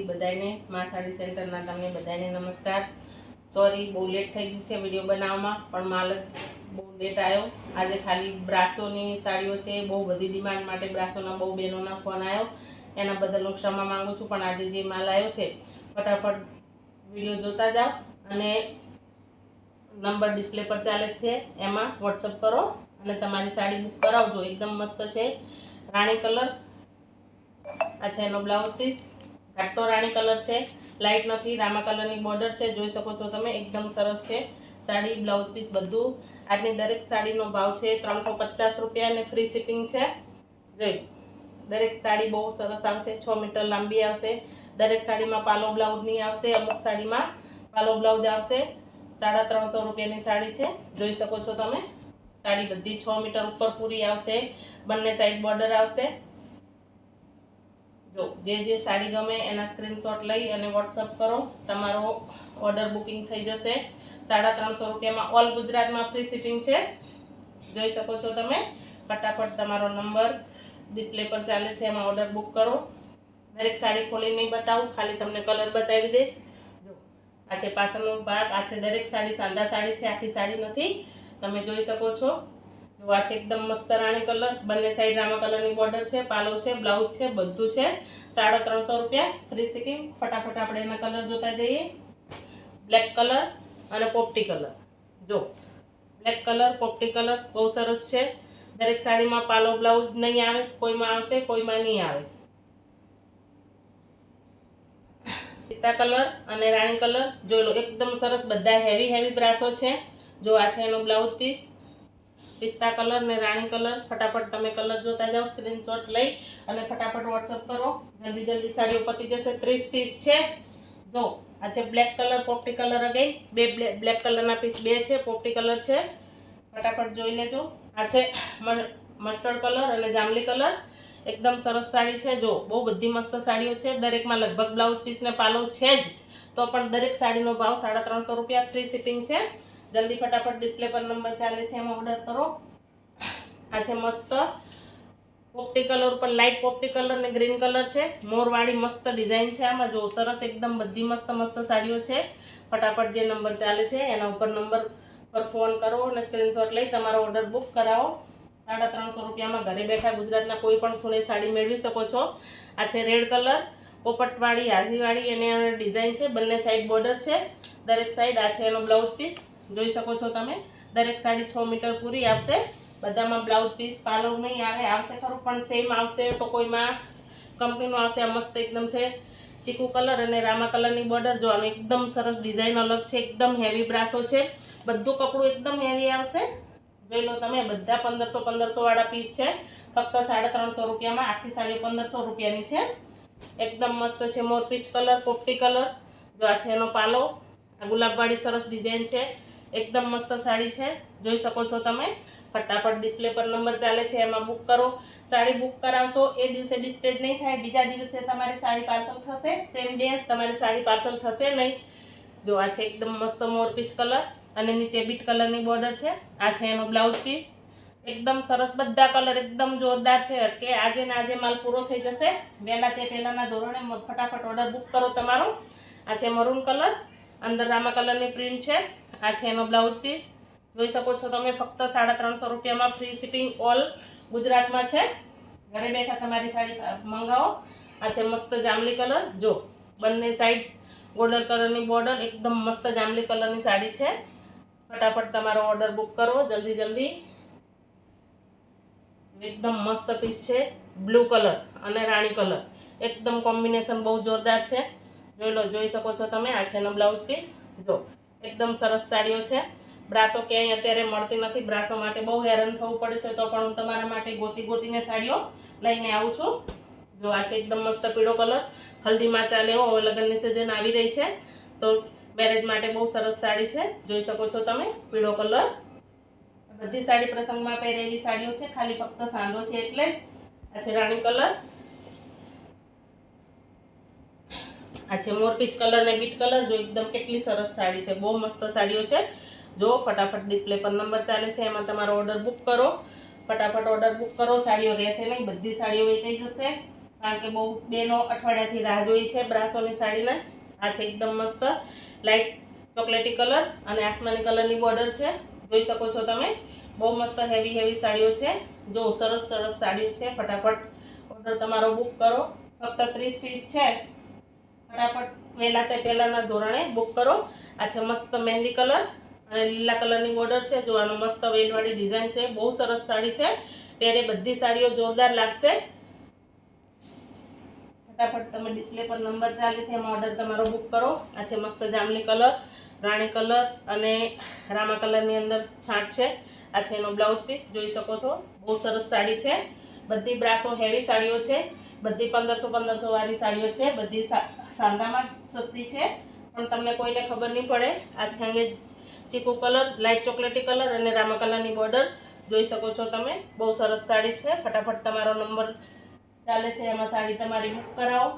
માતાજી બધાને માં સાડી સેન્ટરના તમને બધાને નમસ્કાર। સોરી બહુ લેટ થઈ ગયું છે વિડીયો બનાવવામાં, પણ માલ બહુ લેટ આવ્યો। આજે ખાલી બ્રાસોની સાડીઓ છે, બહુ બધી ડિમાન્ડ માટે બ્રાસોના બહુ બહેનોના ફોન આવ્યો, એના બદલ હું ક્ષમા માંગુ છું। પણ આજે જે માલ આવ્યો છે ફટાફટ વિડીયો જોતા જાઓ અને નંબર ડિસ્પ્લે પર ચાલે છે એમાં વોટ્સઅપ કરો અને તમારી સાડી બુક કરાવજો। એકદમ મસ્ત છે, રાણી કલર। આ છે એનો બ્લાઉઝ પીસ, ઘાટો રાણી કલર છે, લાઇટ નથી, રામા કલરની બોર્ડર છે, જોઈ શકો છો તમે। એકદમ સરસ છે સાડી, બ્લાઉઝ પીસ બધું। આજની દરેક સાડીનો ભાવ છે 350 રૂપિયા અને ફ્રી શિપિંગ છે। જોઈ, દરેક સાડી બહુ સરસ આવશે, 6 મીટર લાંબી આવશે। દરેક સાડીમાં પાલો બ્લાઉઝ નહીં આવશે, અમુક સાડીમાં પાલો બ્લાઉઝ આવશે। 350 રૂપિયાની સાડી છે, જોઈ શકો છો તમે। સાડી બધી 6 મીટર ઉપર પૂરી આવશે, બંને સાઈડ બોર્ડર આવશે। જો જે સાડી ગમે એના સ્ક્રીનશોટ લઈ અને વોટ્સઅપ કરો, તમારો ઓર્ડર બુકિંગ થઈ જશે। 350 રૂપિયામાં ઓલ ગુજરાતમાં ફ્રી શિપિંગ છે, જોઈ શકો છો તમે। ફટાફટ તમારો નંબર ડિસ્પ્લે પર ચાલે છે એમાં ઓર્ડર બુક કરો। દરેક સાડી ખોલી નહીં બતાવું, ખાલી તમને કલર બતાવી દઈશ। જો આ છે પાછળનો ભાગ, આ છે દરેક સાડી સાંધા સાડી છે, આખી સાડી નથી, તમે જોઈ શકો છો। જો આ છે એકદમ મસ્ત રાણી કલર, બંને સાઈડ રામા કલરની બોર્ડર છે, પાલો છે, બ્લાઉઝ છે, બધું છે। 350 રૂપિયા ફ્રી શિપિંગ। ફટાફટ આપણે એના કલર જોતા જઈએ। બ્લેક કલર અને પોપટી કલર। જો બ્લેક કલર, પોપટી કલર બહુ સરસ છે। દરેક સાડીમાં પાલો બ્લાઉઝ નહીં આવે, કોઈમાં આવશે કોઈમાં નહીં આવે। પિસ્તા કલર અને રાણી કલર જોઈ લો, એકદમ સરસ, બધા હેવી બ્રાસો છે। જો આ છે એનો બ્લાઉઝ પીસ, પિસ્તા કલર ને રાણી કલર। ફટાફટ તમે કલર જોતા જાઓ, સ્ક્રીનશોટ લઈ અને ફટાફટ વોટ્સઅપ કરો, જલ્દી સાડીઓ પતી જશે। 30 પીસ છે। જો આ છે બ્લેક કલર, પોપટી કલર, અગેન બે બ્લેક કલરના પીસ બે છે, પોપટી કલર છે, ફટાફટ જોઈ લેજો। આ છે મસ્ટર્ડ કલર અને જાંબલી કલર, એકદમ સરસ સાડી છે। જો બહુ બધી મસ્ત સાડીઓ છે, દરેકમાં લગભગ બ્લાઉઝ પીસ ને પાલો છે જ, તો પણ દરેક સાડીનો ભાવ 350 રૂપિયા ફ્રી શિપિંગ છે। જલ્દી ફટાફટ ડિસ્પ્લે પર નંબર ચાલે છે એમાં ઓર્ડર કરો। આ છે મસ્ત પોપટી કલર ઉપર લાઇટ પોપટી કલર ને ગ્રીન કલર છે, મોરવાળી મસ્ત ડિઝાઇન છે આમાં। જો સરસ, એકદમ બધી મસ્ત સાડીઓ છે। ફટાફટ જે નંબર ચાલે છે એના ઉપર નંબર પર ફોન કરો અને સ્ક્રીનશોટ લઈ તમારો ઓર્ડર બુક કરાવો। 350 રૂપિયામાં ઘરે બેઠા ગુજરાતના કોઈ પણ ખૂણે સાડી મેળવી શકો છો। આ છે રેડ કલર, પોપટવાળી હાથીવાળી અને ડિઝાઇન છે, બંને સાઈડ બોર્ડર છે, દરેક સાઈડ। આ છે એનો બ્લાઉઝ પીસ, જોઈ શકો છો તમે। દરેક સાડી 6 મીટર પૂરી આવશે, બધામાં બ્લાઉઝ પીસ પાલો નહીં આવે, આવશે ખરું પણ સેમ આવશે તો કોઈમાં કંપનીનું આવશે। આ મસ્ત એકદમ છે ચીકુ કલર અને રામા કલરની બોર્ડર। જો આનું એકદમ સરસ ડિઝાઇન અલગ છે, એકદમ હેવી બ્રાસો છે, બધું કપડું એકદમ હેવી આવશે। જોઈ લો તમે, બધા 1500 વાળા પીસ છે, ફક્ત 350 રૂપિયામાં। આખી સાડી 1500 રૂપિયાની છે, એકદમ મસ્ત છે। મોરપીચ કલર, પોપટી કલર, જો આ છે એનો પાલો, આ ગુલાબવાળી સરસ ડિઝાઇન છે, એકદમ મસ્ત સાડી છે, જોઈ શકો છો તમે। ફટાફટ ડિસ્પ્લે પર નંબર ચાલે છે એમાં બુક કરો। સાડી બુક કરાવશો એ દિવસે ડિસ્પેચ નહીં થાય, બીજા દિવસે તમારી સાડી પાર્સલ થશે, સેમ ડે તમારી સાડી પાર્સલ થશે નહીં। જો આ છે એકદમ મસ્ત મોરપીચ કલર અને નીચે બીટ કલરની બોર્ડર છે। આ છે એનો બ્લાઉઝ પીસ, એકદમ સરસ, બધા કલર એકદમ જોરદાર છે। કે આજે ને આજે માલ પૂરો થઈ જશે, વહેલા તે પહેલાના ધોરણે ફટાફટ ઓર્ડર બુક કરો તમારો। આ છે મરૂન કલર, અંદર રામા કલરની પ્રિન્ટ છે। આ છે એનો બ્લાઉઝ પીસ, જોઈ શકો છો તમે। ફક્ત 350 રૂપિયામાં ફ્રી શિપિંગ ઓલ ગુજરાતમાં છે, ઘરે બેઠા તમારી સાડી મંગાવો। આ છે મસ્ત જાંબલી કલર, જો બંને સાઈડ ગોલ્ડન કલરની બોર્ડર, એકદમ મસ્ત જાંબલી કલરની સાડી છે। ફટાફટ તમારો ઓર્ડર બુક કરો જલ્દી। એકદમ મસ્ત પીસ છે, બ્લુ કલર અને રાણી કલર, એકદમ કોમ્બિનેશન બહુ જોરદાર છે, જોઈ લો, જોઈ શકો છો તમે। આ છે એનો બ્લાઉઝ પીસ, જો એકદમ સરસ સાડીઓ છે। બ્રાસો ક્યાંય અત્યારે મળતી નથી, બ્રાસો માટે બહુ હેરાન થવું પડે છે, તો પણ હું તમારા માટે ગોતીને સાડીઓ લઈને આવું છું। જો આ છે એકદમ મસ્ત પીળો કલર, હલ્દીમાં ચાલે એવો, હવે લગ્નની સિઝન આવી રહી છે તો મેરેજ માટે બહુ સરસ સાડી છે, જોઈ શકો છો તમે। પીળો કલર, બધી સાડી પ્રસંગમાં પહેરે એવી સાડીઓ છે, ખાલી ફક્ત સાંધો છે એટલે જ। આ છે રાણી કલર, આ છે મોરપીચ કલર ને બીટ કલર, જો એકદમ કેટલી સરસ સાડી છે, બહુ મસ્ત સાડીઓ છે। જો ફટાફટ ડિસ્પ્લે પર નંબર ચાલે છે એમાં તમારો ઓર્ડર બુક કરો, ફટાફટ ઓર્ડર બુક કરો, સાડીઓ રહેશે નહીં, બધી સાડીઓ વેચાઈ જશે। કારણ કે બહુ બેનો અઠવાડિયાથી રાહ જોઈ છે બ્રાસોની સાડીના. આ છે એકદમ મસ્ત લાઇટ ચોકલેટી કલર અને આસમાની કલરની બોર્ડર છે, જોઈ શકો છો તમે. બહુ મસ્ત હેવી સાડીઓ છે. જો સરસ સાડીઓ છે. ફટાફટ ઓર્ડર તમારો બુક કરો. ફક્ત 30 પીસ છે. ફટાફટ વહેલા તે પહેલાંના ધોરણે બુક કરો. આ છે મસ્ત મહેંદી કલર અને લીલા કલરની બોર્ડર છે. જો આનો મસ્ત વેલવાળી ડિઝાઇન છે. બહુ સરસ સાડી છે. પહેરે બધી સાડીઓ જોરદાર લાગશે. ફટાફટ તમે ડિસ્પ્લે પર નંબર ચાલે છે એમાં ઓર્ડર તમારો બુક કરો. આ છે મસ્ત જાંબલી કલર, રાણી કલર અને રામા કલરની અંદર છાંટ છે. આ છે એનો બ્લાઉઝ પીસ, જોઈ શકો છો. બહુ સરસ સાડી છે. બધી બ્રાસો હેવી સાડીઓ છે. બધી 1500 વાળી સાડીઓ છે. બધી સાંદામાં સસ્તી છે, પણ તમને કોઈને ખબર નહીં પડે. આ છે અંગે ચીકુ કલર, લાઇટ ચોકલેટી કલર અને રામા કલરની બોર્ડર, જોઈ શકો છો તમે. બહુ સરસ સાડી છે. ફટાફટ તમારો નંબર ચાલે છે એમાં સાડી તમારી બુક કરાવો.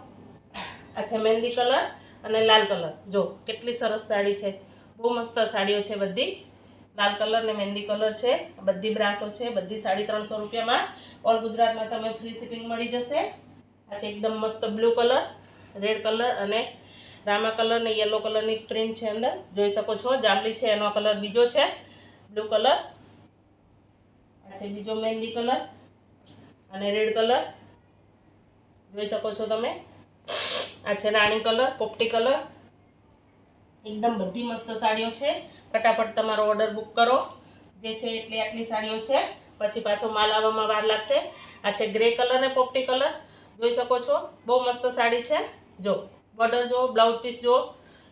આ છે મહેંદી કલર અને લાલ કલર. જો કેટલી સરસ સાડી છે. બહુ મસ્ત સાડીઓ છે બધી. લાલ કલર ને મહેંદી કલર છે. બધી બ્રાસો છે. બધી 350 રૂપિયામાં ઓલ ગુજરાતમાં તમે ફ્રી શિપિંગ મળી જશે. આ છે એકદમ મસ્ત બ્લુ કલર, રેડ કલર અને રામા કલર ને યલો કલરની પ્રિન્ટ છે અંદર, જોઈ શકો છો. જાંબલી છે એનો કલર બીજો છે, બ્લુ કલર. આ છે બીજો મહેંદી કલર અને રેડ કલર, જોઈ શકો છો તમે. આ છે રાણી કલર, પોપટી કલર. એકદમ બધી મસ્ત સાડીઓ છે. ફટાફટ તમારો ઓર્ડર બુક કરો. જે છે એટલી આટલી સાડીઓ છે, પછી પાછો માલ આવવામાં વાર લાગશે. આ છે ગ્રે કલર ને પોપટી કલર, જોઈ શકો છો. બહુ મસ્ત સાડી છે. જો બોર્ડર જો, બ્લાઉઝ પીસ જો.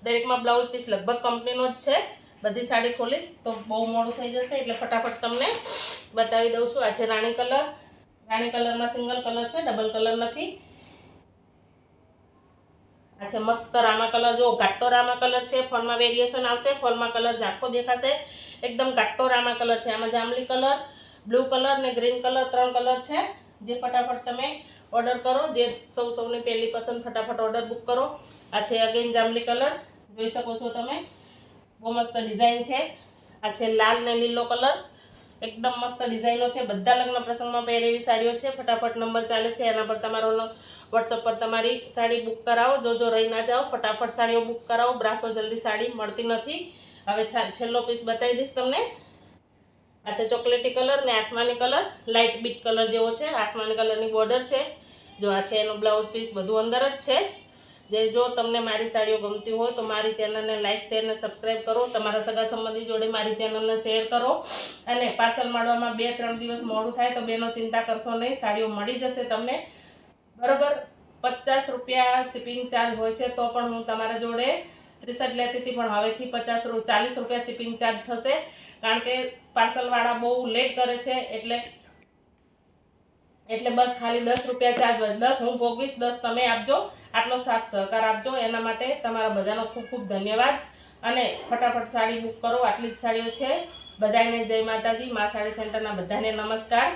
દરેકમાં બ્લાઉઝ પીસ લગભગ કંપનીનો જ છે. બધી સાડી ખોલીશ તો બહુ મોડું થઈ જશે, એટલે ફટાફટ તમને બતાવી દઉં છું. આ છે રાણી કલર. રાણી કલરમાં સિંગલ કલર છે, ડબલ કલર નથી. આ છે મસ્ત રામા કલર. જો ઘાટો રામા કલર છે. ફોનમાં વેરિએશન આવશે. ફોનમાં કલર ઝાંખો દેખાશે. એકદમ ઘાટો રામા કલર છે. આમાં જાંબલી કલર, બ્લુ કલર ને ગ્રીન કલર 3 કલર છે. જે ફટાફટ તમે ઓર્ડર કરો. જે સૌની પહેલી પસંદ, ફટાફટ ઓર્ડર બુક કરો. આ છે અગેન જાંબલી કલર, જોઈ શકો છો તમે. બહુ મસ્ત ડિઝાઇન છે. આ છે લાલ ને લીલો કલર. એકદમ મસ્ત ડિઝાઇનો છે. બધા લગ્ન પ્રસંગમાં પહેરે એવી સાડીઓ છે. ફટાફટ નંબર ચાલે છે એના પર તમારો વોટ્સઅપ પર તમારી સાડી બુક કરાવો. જો રહી ના જાઓ, ફટાફટ સાડીઓ બુક કરાવો. બ્રાસો જલ્દી સાડી મળતી નથી. હવે છેલ્લો પીસ બતાવી દઈશ તમને. આ છે ચોકલેટી કલર ને આસમાની કલર, લાઇટ બીટ કલર જેવો છે. આસમાની કલરની બોર્ડર છે. જો આ છે એનો બ્લાઉઝ પીસ, બધું અંદર જ છે. જો તમને મારી સાડીઓ ગમતી હોય તો મારી ચેનલને લાઇક, શેર ને સબસ્ક્રાઈબ કરો. તમારા સગા સંબંધી જોડે મારી ચેનલને શેર કરો. અને પાર્સલ મળવામાં 2-3 દિવસ મોડું થાય તો બેનો ચિંતા કરશો નહીં, સાડીઓ મળી જશે તમને બરોબર. 50 રૂપિયા શિપિંગ ચાર્જ હોય છે, તો પણ હું તમારા જોડે 63 લેતી હતી, પણ હવેથી 40 રૂપિયા શિપિંગ ચાર્જ થશે. કારણ કે પાર્સલવાળા બહુ લેટ કરે છે, એટલે બસ ખાલી 10 રૂપિયા ચાર્જ હોય. 10 હું ભોગવીશ, 10 તમે આપજો. આટલો સાથ સહકાર આપજો. એના માટે તમારા બધાનો ખૂબ ખૂબ ધન્યવાદ. અને ફટાફટ સાડી બુક કરો. આટલી જ સાડીઓ છે. બધાને જય માતાજી. મા સાડી સેન્ટરના બધાને નમસ્કાર.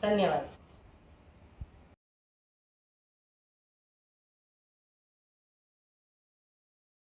ધન્યવાદ.